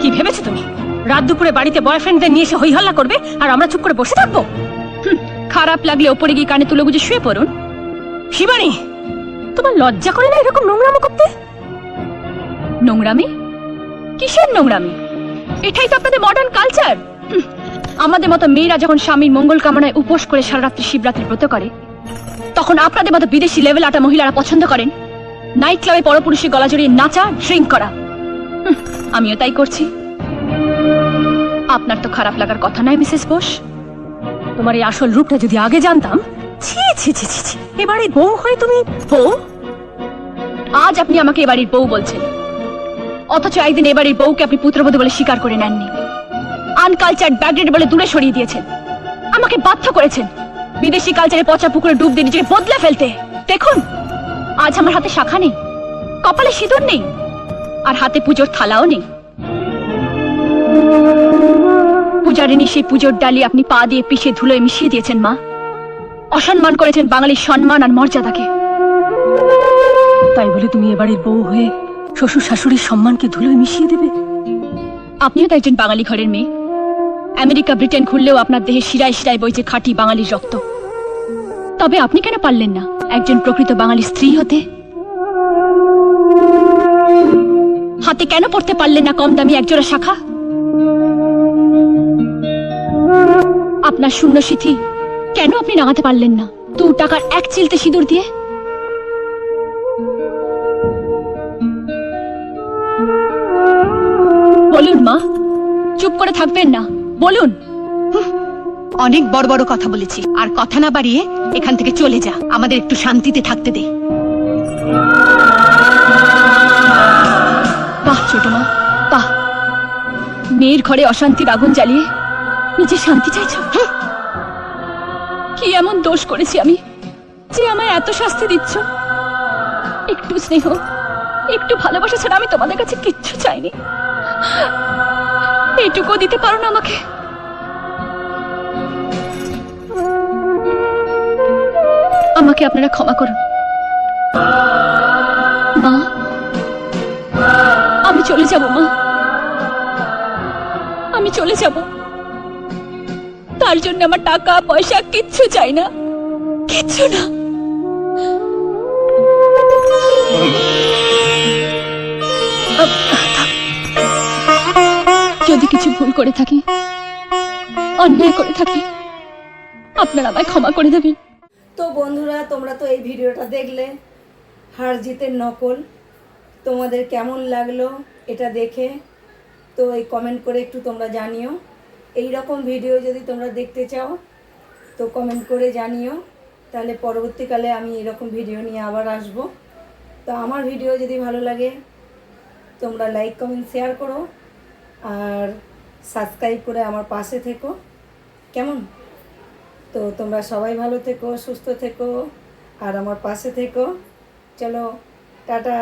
কি ভেবেছো তুমি রাত দুপুরে বাড়িতে বয়ফ্রেন্ডদের নিয়ে এসে হইহল্লা করবে আর আমরা চুপ করে বসে থাকবো? খারাপ লাগলে ওপরে গিয়ে কানে তুলে গুজে শুয়ে পড়ুন। শিবানী, তোমার লজ্জা করে না এরকম নোংরামো করতে? নোংরামি? কিসের নোংরামি? এটাই তো আপনাদের মডার্ন কালচার। আমাদের মতো মেয়েরা যখন স্বামীর মঙ্গল কামনায় উপোস করে সারা রাত্রি শিবরাত্রি ব্রত করে, তখন আপনাদের মতো বিদেশি লেভেল আটা মহিলারা পছন্দ করেন নাইট ক্লাবে পরপুরুষের গলা জড়িয়ে নাচা, ড্রিঙ্ক করা। আমিও তাই করছি। আপনার তো খারাপ লাগার কথা নয় মিসেস বোস। তোমার এই আসল রূপটা যদি আগে জানতাম। ছি ছি ছি ছি ছি, এবারে বউ হয়ে তুমি বউ? আজ আপনি আমাকে এবাড়ির বউ বলছেন, অথচ একদিন এবাড়ির বউকে আপনি পুত্রবধূ বলে স্বীকার করে নেননি। আনকালচার ব্যাকগ্রেড বলে দূরে সরিয়ে দিয়েছেন। আমাকে বাধ্য করেছেন বিদেশি কালচারে পচা পুকুরে ডুব দিয়ে নিজেকে বদলে ফেলতে। দেখুন, আজ আমার হাতে শাখা নেই, কপালে সিঁদুর নেই, আর হাতে পুজোর থালাও নেই। পূজারিনী সেই পুজোর ডালি আপনি পা দিয়ে পিষে ধুলোয় মিশিয়ে দিয়েছেন মা। অসম্মান করেছেন বাঙালির সম্মান আর মর্যাদাকে। তাই বলে তুমি এবারের বউ হয়ে শ্বশুর শাশুড়ির সম্মানকে ধুলোয় মিশিয়ে দেবে? আপনিও তো একজন বাঙালি ঘরের মেয়ে। আমেরিকা ব্রিটেন ঘুরলেও আপনার দেহে শিরায় শিরায় বইছে খাঁটি বাঙালির রক্ত। তবে আপনি কেন পারলেন না একজন প্রকৃত বাঙালি স্ত্রী হতে? হাতে কেন পড়তে পারলেন না কম দামি একজোড়া শাখা? আপনার শূন্য সিথি কেন আপনি নামাতে পারলেন না 2 টাকার এক চিলতে সিঁদুর দিয়ে? বলুন মা, চুপ করে থাকবেন না, বলুন। অনেক বড় বড় কথা বলেছি, আর কথা না বাড়িয়ে এখান থেকে চলে যা, আমাদের একটু শান্তিতে থাকতে দে। বাহ ছোট মা, বাহ। মেয়ের ঘরে অশান্তির আগুন জ্বালিয়ে নিজে শান্তি চাইছো? কি এমন দোষ করেছি আমি যে আমায় এত শাস্তি দিচ্ছ? একটু স্নেহ, একটু ভালোবাসা ছাড়া আমি তোমাদের কাছে কিচ্ছু চাইনি। এটুকু দিতে পারো না আমাকে? আমাকে আপনারা ক্ষমা করুন মা। আমি চলে যাব মা, আমি চলে যাব। তার জন্য আমার টাকা পয়সা কিচ্ছু চাই না, কিচ্ছু না। যদি কিছু ভুল করে থাকি, অন্যায় করে থাকি, আপনারা আমায় ক্ষমা করে দেবেন। তো বন্ধুরা, তোমরা তো এই ভিডিওটা দেখলে, হার জিতের নকল। তোমাদের কেমন লাগলো এটা দেখে? তো এই কমেন্ট করে একটু তোমরা জানিও। এই রকম ভিডিও যদি তোমরা দেখতে চাও তো কমেন্ট করে জানিও, তাহলে পরবর্তীকালে আমি এরকম ভিডিও নিয়ে আবার আসব। তো আমার ভিডিও যদি ভালো লাগে তোমরা লাইক কমেন্ট শেয়ার করো, আর সাবস্ক্রাইব করে আমার পাশে থেকো, কেমন? তো তোমরা সবাই ভালো থেকো, সুস্থ থেকো, আর আমার পাশে থেকো। চলো, টাটা।